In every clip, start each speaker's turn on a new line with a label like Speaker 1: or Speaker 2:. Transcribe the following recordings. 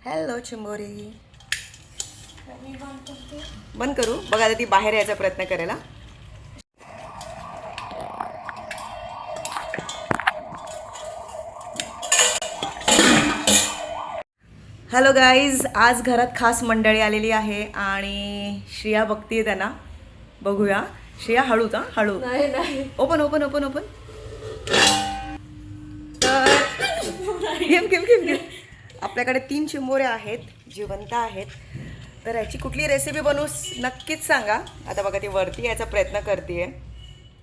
Speaker 1: Hello चिंबोरी. बंद करू बघा आता ती बाहेर यायचा प्रयत्न करेल. हॅलो गाईज, आज घरात खास मंडळी आलेली आहे आणि श्रिया बघतीये त्यांना. बघूया. श्रिया हळूच हळू.
Speaker 2: नाही
Speaker 1: ओपन ओपन ओपन ओपन. तर घेम घेम घेम घेम. आपल्याकडे 3 चिंबोरे आहेत, जिवंत आहेत. तर याची कुठली रेसिपी बनवू नक्कीच सांगा. आता बघा ती वरती यायचा प्रयत्न करते,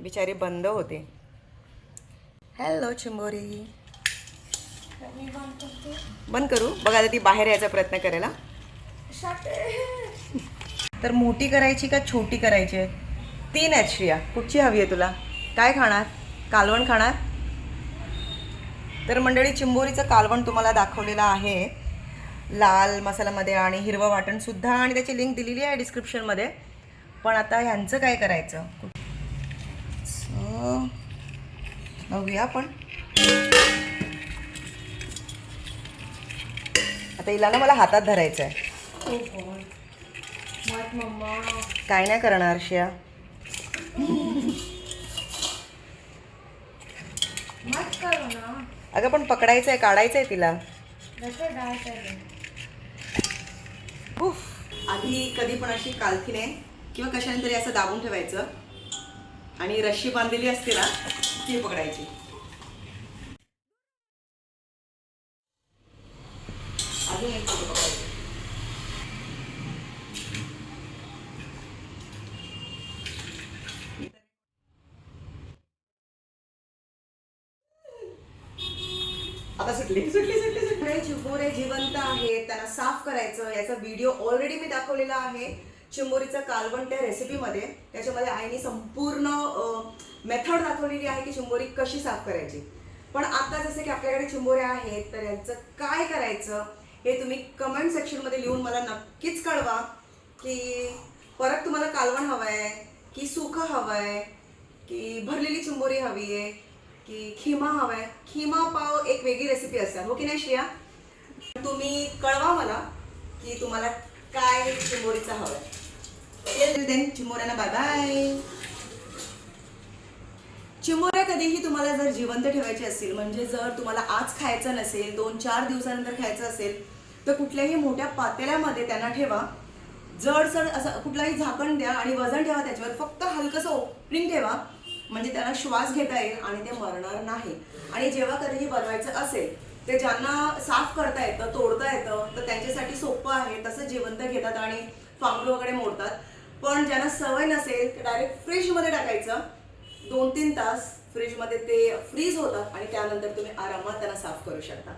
Speaker 1: बिचारी बंद होते. हॅलो चिंबोरी. बंद करू बघा आता ती बाहेर यायचा प्रयत्न करेल. तर मोठी करायची का छोटी करायची आहे? 3 आहेत श्रिया, कुठची हवी आहे तुला? काय खाणार? कालवण खाणार? तर मंडळी, चिंबोरीचं कालवण तुम्हाला दाखवलेलं आहे लाल मसाल्यामध्ये आणि हिरवं वाटणसुद्धा, आणि त्याची लिंक दिलेली आहे डिस्क्रिप्शनमध्ये. पण आता ह्यांचं काय करायचं बघूया आपण. आता हिला ना मला हातात धरायचं आहे. काय नाही करणार श्रिया. अगं पण पकडायचं आहे, काढायचं आहे तिला. आधी कधी पण अशी कालथीने किंवा कशाने तरी असं दाबून ठेवायचं आणि रश्शी बांधलेली असते ना ती पकडायची. अजून एक पकडायची. आता सुटली सुटली सुटली सुटली. चिंबोरे जिवंत आहेत, त्यांना साफ करायचं. याचा व्हिडिओ ऑलरेडी मी दाखवलेला आहे चिंबोरीचं कालवण त्या रेसिपीमध्ये. त्याच्यामध्ये आईने संपूर्ण मेथड दाखवलेली आहे की चिंबोरी कशी साफ करायची. पण आता जसं की आपल्याकडे चिंबोरे आहेत, तर यांचं काय करायचं हे तुम्ही कमेंट सेक्शनमध्ये लिहून मला नक्कीच कळवा. की परत तुम्हाला कालवण हवं आहे की सुकं हवं आहे की भरलेली चिंबोरी हवी आहे की खिमा हवाय. खिमा पाव एक वेगळी रेसिपी असते, हो की नाही श्रिया? तुम्ही कळवा मला की तुम्हाला काय चिंबोरीचं हवंय. देन चिंबोऱ्यांना बाय बाय. चिंबोऱ्या कधीही तुम्हाला जर जिवंत ठेवायची असेल, म्हणजे जर तुम्हाला आज खायचं नसेल, 2-4 दिवसानंतर खायचं असेल, तर कुठल्याही मोठ्या पातेल्यामध्ये त्यांना ठेवा. जडसड असं कुठलाही झाकण द्या आणि वजन ठेवा त्याच्यावर. फक्त हलकंसं ओपनिंग ठेवा, म्हणजे त्यांना श्वास घेता येईल आणि ते मरणार नाही. आणि जेव्हा कधीही बनवायचं असेल, ते ज्यांना साफ करता येतं, तोडता येतं, तर त्यांच्यासाठी सोपं आहे. तसं जिवंत घेतात आणि फांगडं वगैरे मोडतात. पण ज्यांना सवय नसेल ते डायरेक्ट फ्रीजमध्ये टाकायचं. 2-3 तास फ्रीजमध्ये ते फ्रीज होतात आणि त्यानंतर तुम्ही आरामात त्यांना साफ करू शकता.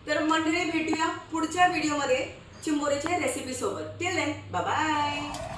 Speaker 1: तर मंडळी, भेटूया पुढच्या व्हिडिओमध्ये चिंबोरीच्या रेसिपी सोबत. Till then bye bye.